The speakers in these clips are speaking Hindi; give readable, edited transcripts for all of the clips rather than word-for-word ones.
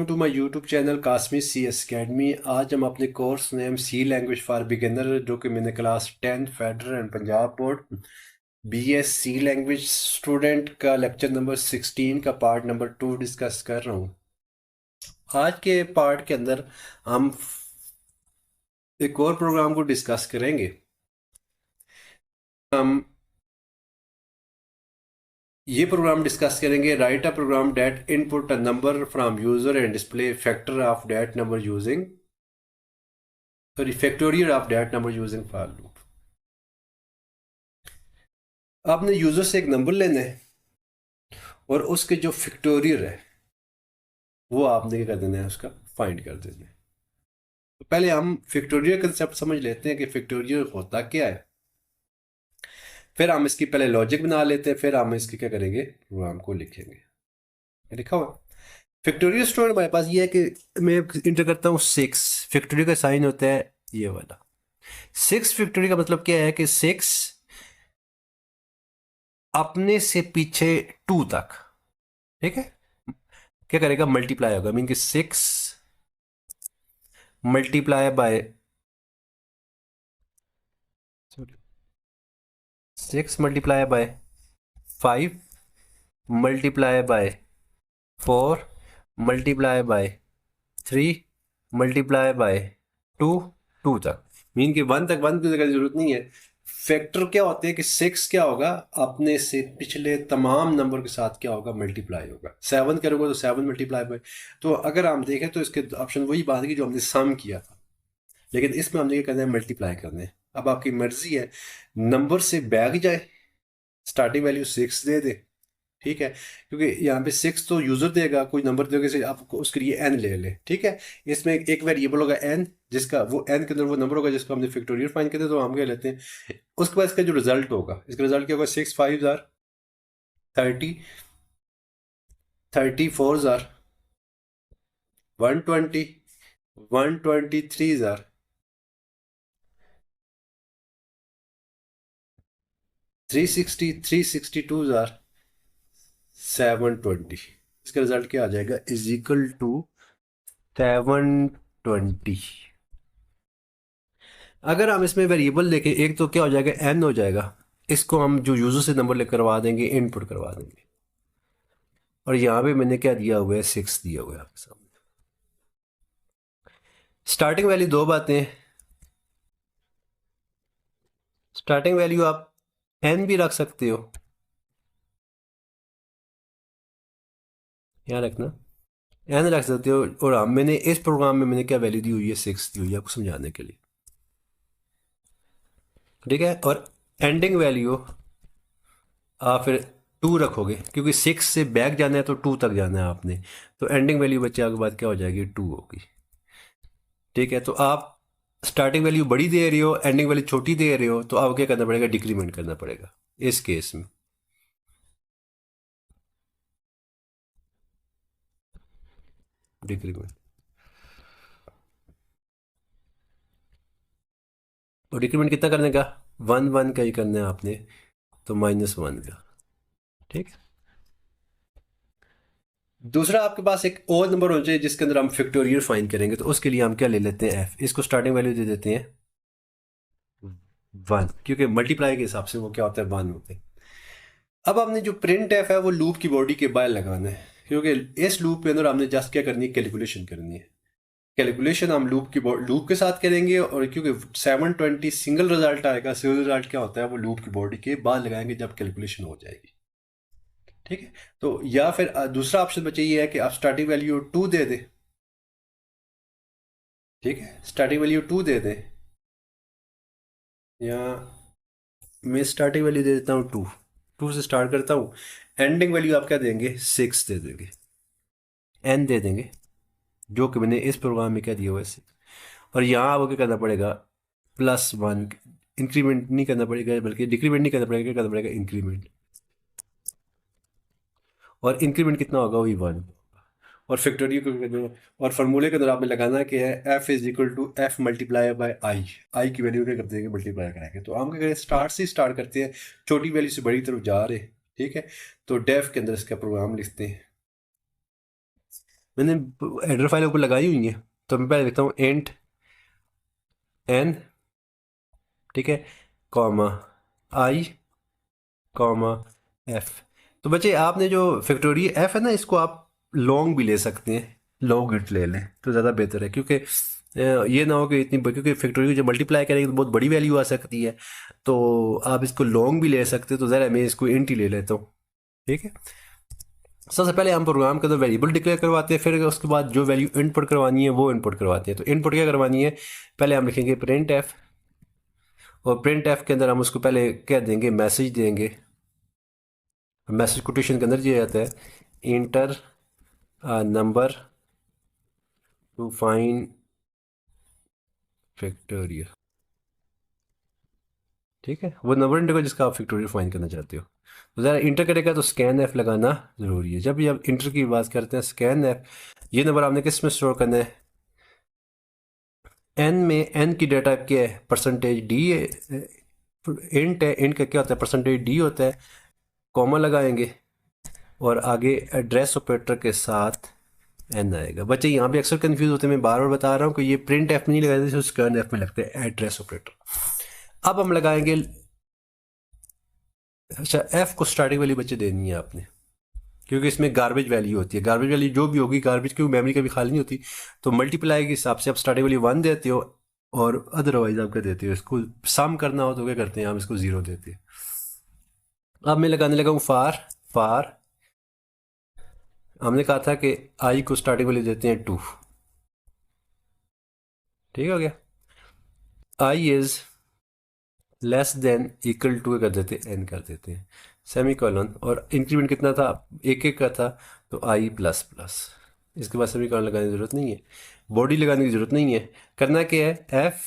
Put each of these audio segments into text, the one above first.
Welcome to my YouTube channel Qasmi C S academy. आज हम अपने course name C language for beginner, जो कि मैंने class 10 federal and Punjab board BS C language student का लेक्चर नंबर 16 का पार्ट नंबर 2 डिस्कस कर रहा हूँ। आज के पार्ट के अंदर हम एक और प्रोग्राम को डिस्कस करेंगे। हम ये प्रोग्राम डिस्कस करेंगे, write a program that input a number from user and display factor of that number using factorial of that number using for loop. आपने यूजर से एक नंबर लेना है और उसके जो फैक्टोरियल है वो आपने क्या कर देना है, उसका फाइंड कर देना है। तो पहले हम फैक्टोरियल कंसेप्ट समझ लेते हैं कि फैक्टोरियल होता क्या है, फिर हम इसकी पहले लॉजिक बना लेते हैं, फिर हम इसकी क्या करेंगे, प्रोग्राम को लिखेंगे। ये लिखा हुआ फैक्टोरियल स्टोर हमारे पास ये है कि मैं इंटर करता हूँ 6। फैक्टोरियल का साइन होता है ये वाला 6। फैक्टोरियल का मतलब क्या है कि 6 अपने से पीछे 2 तक, ठीक है, क्या करेगा, मल्टीप्लाई होगा। मीन कि 6 multiply by 6 multiply by 5 multiply by 4 multiply by 3 multiply by 2 2 तक। मीन कि 1 तक 1 की जरूरत नहीं है। फैक्टर क्या होते हैं कि 6 क्या होगा, अपने से पिछले तमाम नंबर के साथ क्या होगा, मल्टीप्लाई होगा। 7 करोगे तो 7 मल्टीप्लाई बाय। तो अगर हम देखें तो इसके ऑप्शन वही बात की जो हमने सम किया था, लेकिन इसमें हमने क्या करना है, मल्टीप्लाई करना है। अब आपकी मर्जी है, नंबर से बैग जाए, स्टार्टिंग वैल्यू 6 दे दे, ठीक है, क्योंकि यहाँ पे 6 तो यूजर देगा, कोई नंबर देगा से आपको उसके लिए n ले ले, ठीक है। इसमें एक वेरिएबल होगा n, जिसका वो n के अंदर वो नंबर होगा जिसको हमने फैक्टोरियल फाइंड करते हैं, तो हम क्या लेते हैं। उसके बाद इसका जो रिजल्ट होगा, इसका रिजल्ट क्या होगा, 6 5 जार 30, 34 जार 120, 123 जार 360, 362 जार 720। इसका रिजल्ट क्या आ जाएगा, इज इक्वल टू 720। अगर हम इसमें वेरिएबल देखें, एक तो क्या हो जाएगा, n हो जाएगा, इसको हम जो यूजर से नंबर ले करवा देंगे, इनपुट करवा देंगे। और यहाँ पे मैंने क्या दिया हुआ है, 6 दिया हुआ है आपके सामने। स्टार्टिंग वैल्यू दो बातें हैं। स्टार्टिंग वैल्यू आप n भी रख सकते हो, यहाँ रखना, n रख सकते हो। और हम मैंने इस प्रोग्राम में मैंने क्या वैल्यू दी हुई है, 6 दी हुई है आपको समझाने के लिए, ठीक है। और एंडिंग वैल्यू आप फिर 2 रखोगे, क्योंकि 6 से बैक जाना है तो 2 तक जाना है आपने। तो एंडिंग वैल्यू बच्चे के बाद क्या हो जाएगी, 2 होगी, ठीक है। तो आप स्टार्टिंग वैल्यू बड़ी दे रहे हो, एंडिंग वैल्यू छोटी दे रहे हो, तो आपको क्या करना पड़ेगा, डिक्रीमेंट करना पड़ेगा इस केस में। डिक्रीमेंट, और डिक्रीमेंट कितना करने का, 1 1 का ही करना है आपने, तो -1 का, ठीक है। दूसरा, आपके पास एक और नंबर होना चाहिए जिसके अंदर हम फैक्टोरियल फाइंड करेंगे, तो उसके लिए हम क्या ले लेते हैं, f। इसको स्टार्टिंग वैल्यू दे देते हैं 1, क्योंकि मल्टीप्लाई के हिसाब से वो क्या होता है, 1 होते हैं। अब हमने जो प्रिंट एफ है वो लूप की बॉडी के बाहर लगाना है, क्योंकि इस लूप के अंदर हमने जस्ट क्या करनी है, कैलकुलेशन करनी है। कैलकुलेशन हम लूप के साथ करेंगे, और क्योंकि 720 सिंगल रिजल्ट आएगा, सिंगल रिजल्ट क्या होता है, वो लूप की बॉडी के बाहर लगाएंगे जब कैलकुलेशन हो जाएगी, ठीक है। तो या फिर दूसरा ऑप्शन बचे ये है कि आप स्टार्टिंग वैल्यू 2 दे दें, ठीक है, स्टार्टिंग वैल्यू 2 दे दें, या मैं स्टार्टिंग वैल्यू दे देता हूँ 2, 2 से स्टार्ट करता हूँ। एंडिंग वैल्यू आप क्या देंगे, 6 दे देंगे, n दे देंगे, जो कि मैंने इस प्रोग्राम में क्या दिया हुआ है। और यहाँ आपको क्या करना पड़ेगा, +1। इंक्रीमेंट नहीं करना पड़ेगा, बल्कि डिक्रीमेंट नहीं करना पड़ेगा, क्या करना पड़ेगा, इंक्रीमेंट। और इंक्रीमेंट कितना होगा, वही 1। और फैक्टोरियल को करना है, और फार्मूले के अंदर आपने लगाना है कि है f is equal to f multiply by I की वैल्यू क्या कर देंगे, मल्टीप्लाई कराएंगे। तो हम क्या करें, स्टार्ट से स्टार्ट करते हैं, छोटी वैल्यू से बड़ी तरफ जा रहे हैं, ठीक है। तो डेफ के अंदर इसका प्रोग्राम लिखते हैं, मैंने हेडर फाइल ऊपर लगाई हुई है, तो मैं पहले लिखता हूँ इंट n, ठीक है, कॉमा i, कॉमा f। तो बच्चे आपने जो फैक्टोरियल f है ना, इसको आप लॉन्ग भी ले सकते हैं, लॉन्ग इंट ले लें तो ज़्यादा बेहतर है, क्योंकि ये ना हो कि इतनी, क्योंकि फैक्टोरियल जो मल्टीप्लाई करेंगे तो बहुत बड़ी वैल्यू आ सकती है, तो आप इसको लॉन्ग भी ले सकते हो, तो ज़रा मैं इसको इंट ही ले लेता हूँ, ठीक है। सबसे पहले हम प्रोग्राम के अंदर वेरिएबल डिक्लेयर करवाते हैं, फिर उसके बाद जो वैल्यू इनपुट करवानी है वो इनपुट करवाते हैं। तो इनपुट क्या करवानी है, पहले हम लिखेंगे प्रिंट एफ, और प्रिंट एफ के अंदर हम उसको पहले क्या देंगे, मैसेज देंगे। मैसेज कोटेशन के अंदर ये आता है inter number two find factorial, ठीक है, वो नंबर इंटर को जिसका आप फैक्टोरियल फाइंड करना चाहते हो। तो ज़रा इंटर करेगा तो स्कैन एफ लगाना ज़रूरी है। जब भी आप इंटर की बात करते हैं, स्कैन एफ, ये नंबर आपने किस में स्टोर करना है, एन में। एन की डाटा क्या है, परसेंटेज डी इंट है, इंट का क्या होता है, परसेंटेज डी होता है, कॉमा लगाएंगे और आगे एड्रेस ऑपरेटर के साथ एन आएगा। बच्चे यहाँ पे अक्सर कंफ्यूज होते हैं, मैं बार बार बता रहा हूँ कि ये प्रिंट एफ में नहीं लगाते, सिर्फ स्कैन एफ में लगते हैं एड्रेस ऑपरेटर। अब हम लगाएंगे, अच्छा एफ को स्टार्टिंग वाली बच्चे देनी है आपने, क्योंकि इसमें गार्बेज वैल्यू होती है, गार्बेज वैल्यू जो भी होगी, गार्बेज की मेमोरी कभी खाली नहीं होती, तो मल्टीप्लाई के हिसाब से आप स्टार्टिंग वैल्यू 1 देते हो, और अदरवाइज आप क्या देते हो, इसको सम करना हो तो क्या करते हैं, हम इसको 0 देते हैं। अब मैं लगाने लगा हूँ फार। फार हमने कहा था कि आई को स्टार्टिंग वैल्यू देते हैं 2, ठीक हो गया। I is less than equal to कर देते हैं, एन कर देते हैं, सेमी कॉलन, और इंक्रीमेंट कितना था, एक एक का था, तो आई प्लस प्लस। इसके बाद सेमी कॉलन लगाने की ज़रूरत नहीं है, बॉडी लगाने की ज़रूरत नहीं है। करना क्या है, F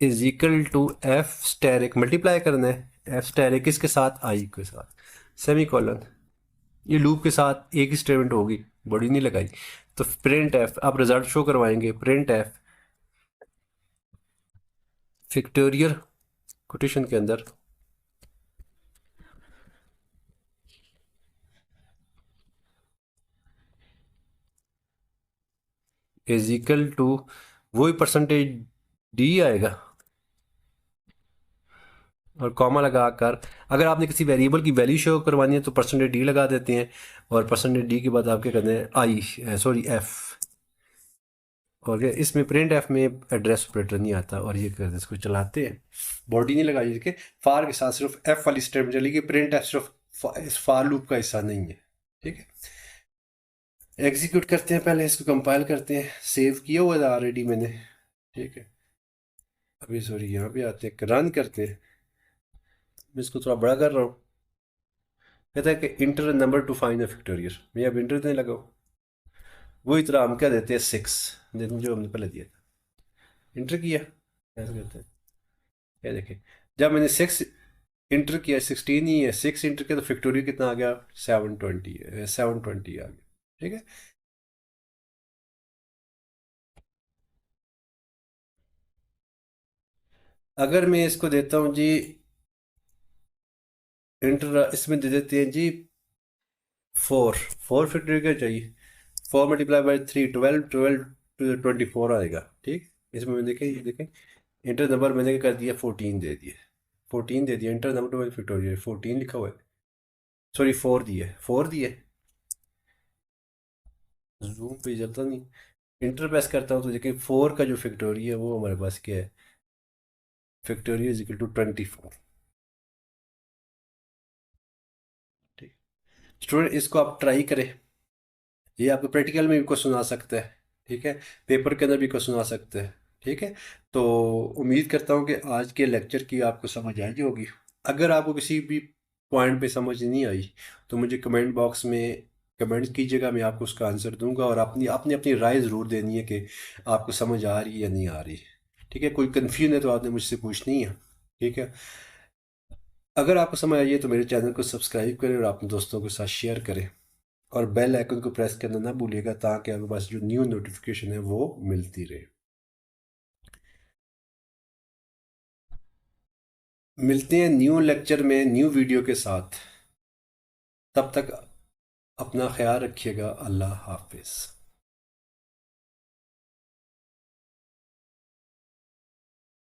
is equal to F asterisk, multiply करना है एफ स्टेरिक किसके साथ, आई के साथ, सेमी कॉलन। ये लूप के साथ एक ही स्टेटमेंट होगी, बॉडी नहीं लगाई। तो प्रिंट एफ, आप रिजल्ट शो करवाएंगे, प्रिंट एफ फैक्टोरियल कोटेशन के अंदर इज इक्वल टू, वही परसेंटेज डी आएगा, और कॉमा लगाकर अगर आपने किसी वेरिएबल की वैल्यू शो करवानी है तो परसेंटेज डी लगा देते हैं, और परसेंटेज डी के बाद आप क्या करते हैं, आई सॉरी एफ, और क्या इसमें प्रिंट एफ में एड्रेस ऑपरेटर नहीं आता, और ये करते इसको चलाते हैं, बॉडी नहीं लगाई इसके, फार के साथ सिर्फ एफ वाली स्टेप चलेगी, प्रिंट एफ सिर्फ इस फार लूप का हिस्सा नहीं है, ठीक है। एग्जीक्यूट करते हैं, पहले इसको कंपाइल करते हैं, सेव किया हुआ था ऑलरेडी मैंने, ठीक है। अभी सॉरी यहाँ पे आते हैं, रन करते हैं, मैं इसको थोड़ा बड़ा कर रहा हूँ। कहता है कि inter number two find the factorial, मैं अब इंटर देने लगा हूँ, वही तरह हम क्या देते हैं 6 देते हैं, जो हमने पहले दिया था, इंटर किया, ऐसे करते हैं। क्या देखें, जब मैंने 6 इंटर किया, 16 ही है, 6 इंटर किया तो फैक्टोरियल कितना आ गया, 720, 720 आ गया, ठीक है। अगर मैं इसको देता हूँ जी इंटर, इसमें दे देते हैं जी 4, 4 फैक्टोरियल क्या चाहिए, 4 मल्टीप्लाई बाई 3, 12, 12 टू 24 आएगा, ठीक। इसमें मैं देखें, ये देखें, इंटर नंबर मैंने क्या कर दिया, 14 दे दिए, 14 दे दिया, इंटर नंबर टू फैक्टोरियल 14 लिखा हुआ है, सॉरी 4 दिए, 4 दिए, जूम पे चलता नहीं, इंटर प्रेस करता हूँ तो देखिए 4 का जो फैक्टोरियल है वो हमारे पास क्या है, फैक्टोरियल इज इक्वल टू 24, ठीक। स्टूडेंट इसको आप ट्राई करें, ये आपको प्रैक्टिकल में भी क्वेश्चन आ सकता है, ठीक है, पेपर के अंदर भी क्वेश्चन आ सकता है, ठीक है। तो उम्मीद करता हूँ कि आज के लेक्चर की आपको समझ आई होगी। अगर आपको किसी भी पॉइंट पे समझ नहीं आई तो मुझे कमेंट बॉक्स में कमेंट कीजिएगा, मैं आपको उसका आंसर दूंगा, और अपनी अपनी अपनी राय ज़रूर देनी है कि आपको समझ आ रही है या नहीं आ रही, ठीक है। कोई कन्फ्यूजन है तो आपने मुझसे पूछनी है, ठीक है। अगर आपको समझ आई है तो मेरे चैनल को सब्सक्राइब करें और अपने दोस्तों के साथ शेयर करें, और बेल आइकन को प्रेस करना ना भूलिएगा, ताकि आपके पास जो न्यू नोटिफिकेशन है वो मिलती रहे। मिलते हैं न्यू लेक्चर में न्यू वीडियो के साथ, तब तक अपना ख्याल रखिएगा, अल्लाह हाफिज़।